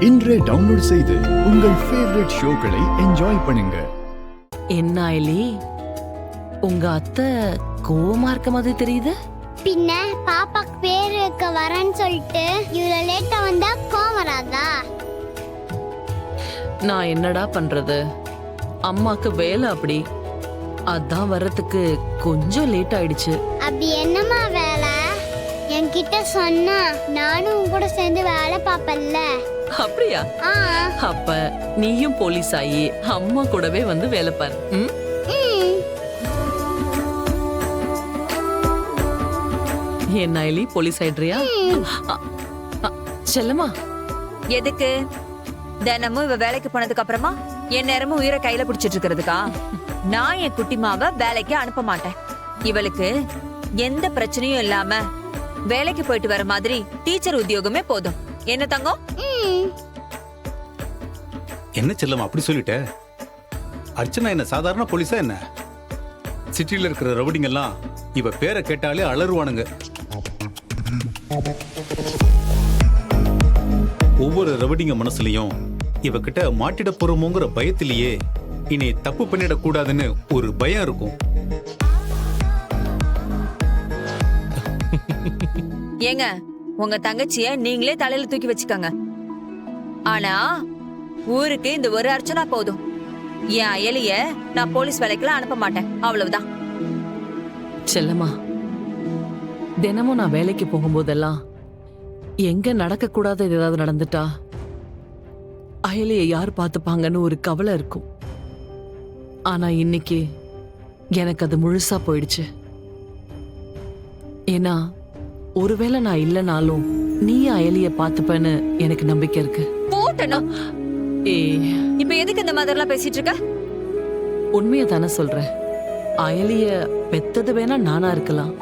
இன்றே டவுன்லோட் செய்து உங்கள் ஃபேவரட் ஷோக்களை என்ஜாய் பண்ணுங்க. என்ன ஐலி, உங்க அத்தை கோவமா இருக்க மாதிரி தெரியுது. பின்ன பாப்பாக்கு பேர் வைக்க வரேன்னு சொல்லிட்டு இவ்வளவு லேட்டா வந்தா கோவம் வராதா? நான் என்னடா பண்றது, அம்மாக்கு வேலை அப்படி, அதான் வர்றதுக்கு கொஞ்சம் லேட் ஆயிடுச்சு. அப்படி என்னம்மா வேலை? என்கிட்ட சொன்னா நானும் உன் கூட சேர்ந்து வேலை பாப்பல்ல. அப்படியா? அப்ப நீயும் போலீஸ் ஆகி அம்மா கூடவே வந்து வேலை பாரு. என்ன ஐலி, போலீஸ் ஆயிடுறியா? செல்லம்மா, எதுக்கு தினமும் இவ வேலைக்கு போனதுக்கு அப்புறமா என் நேரமும் உயிரை கையில பிடிச்சிட்டு இருக்கிறதுக்கா? நான் என் குட்டிமாவை வேலைக்கு அனுப்ப மாட்டேன். இவளுக்கு எந்த பிரச்சனையும் இல்லாம வேலைக்கு போயிட்டு வர மாதிரி டீச்சர் உத்தியோகமே போதும். என்ன தங்கம்? என்ன செல்லம் அப்படி சொல்லிட்ட? அர்ச்சனா என்ன சாதாரண போலீஸா என்ன? சிட்டில இருக்கிற ரவுடிங்க எல்லாம் இவ பேரை கேட்டாலே அலறுவானுங்க. ஒவ்வொரு ரவுடிங்க மனசுலயும் இவகிட்ட மாட்டிட போறோமோங்கிற பயத்திலேயே இனி தப்பு பண்ணிடக் கூடாதுன்னு ஒரு பயம் இருக்கும். ஏங்க, உங்க தங்கச்சிய நீங்களே தலையில தூக்கி வச்சுக்கோங்க. ஆனா ஊருக்கு இந்த ஒரு அர்ச்சனா போதும். என் அயலிய நான் போலீஸ் வேலைக்கெல்லாம் அனுப்ப மாட்டேன், அவ்வளவுதான். செல்லம்மா, தினமும் நான் வேலைக்கு போகும்போதெல்லாம் எங்க நடக்க கூடாதது ஏதாவது நடந்துட்டா அயலியை யார் பார்த்துப்பாங்கன்னு ஒரு கவலை இருக்கும். ஆனா இன்னைக்கு எனக்கு அது முழுசா போயிடுச்சு. ஏன்னா ஒருவேளை நான் இல்லைனாலும் நீ அயலிய பார்த்துப்பேன்னு எனக்கு நம்பிக்கை இருக்கு. போட்டணும். இப்ப எதுக்கு இந்த மாதிரிலாம் பேசிட்டு இருக்க? உண்மையை தானே சொல்றேன். அயலிய பெத்தது வேணா நானா இருக்கலாம்,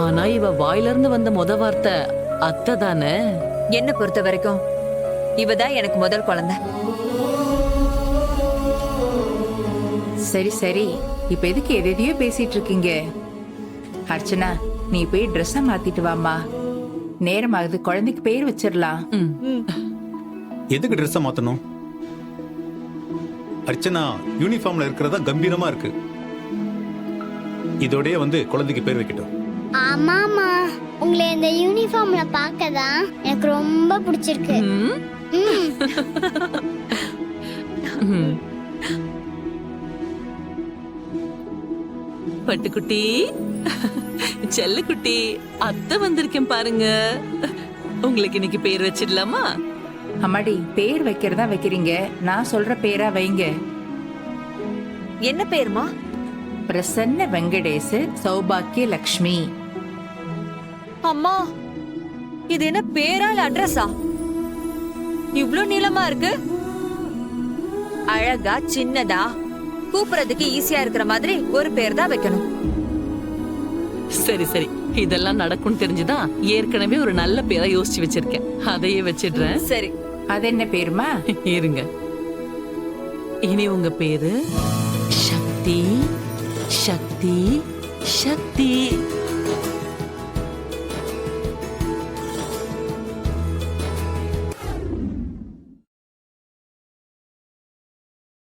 ஆனா இவ வாயில இருந்து வந்த முத வார்த்தை அத்தை தானே. என்ன பொறுத்த வரைக்கும் இவதான் எனக்கு முதல் குழந்தை. சரி சரி, இப்ப எதுக்கு எதையோ பேசிட்டு இருக்கீங்க? அர்ச்சனா, நீ போய் ட்ரெஸ்ஸ மாத்திட்டு வாமா. நேரமாகுது, குழந்தைக்கு பேர் வச்சிடலாம். எதுக்கு ட்ரெஸ்ஸ மாத்தணும்? அர்ச்சனா யூனிஃபார்ம்ல இருக்கிறதா கம்பீரமா இருக்கு. இதோடய வந்து குழந்தைக்கு பேர் வைக்கட்டும். ஆமாமா, உங்களை இந்த யூனிஃபார்ம்ல பார்க்கதான் எனக்கு ரொம்ப பிடிச்சிருக்கு. பட்டுக்குட்டி, செல்லக்குட்டி, அத்தை வந்திருக்கேன் பாருங்க. உங்களுக்கு இன்னைக்கு பேர் வச்சிடலாமா? அம்மாடி, பேர் வைக்கிறதா வைக்கிறீங்க, நான் சொல்ற பேரா வைங்க. என்ன பேருமா? பிரசன்ன வெங்கடேசு சௌபாக்கிய லக்ஷ்மி. அம்மா, இது என்ன பேரா இல்ல அட்ரஸா? இவ்ளோ நீளமா இருக்கு. அழகா சின்னதா கூப்பிடுறதுக்கு ஈஸியா இருக்கிற மாதிரி ஒரு பேர் தான் வைக்கணும். சரி சரி, இதெல்லாம் நடக்கும் தெரிஞ்சுதான் ஏற்கனவே ஒரு நல்ல பேரா யோசிச்சு வச்சிருக்கேன். அதையே வச்சிடுறேன். சரி, அது என்ன பேருமா? இருங்க. இனி உங்க பேரு சக்தி. சக்தி சக்தி.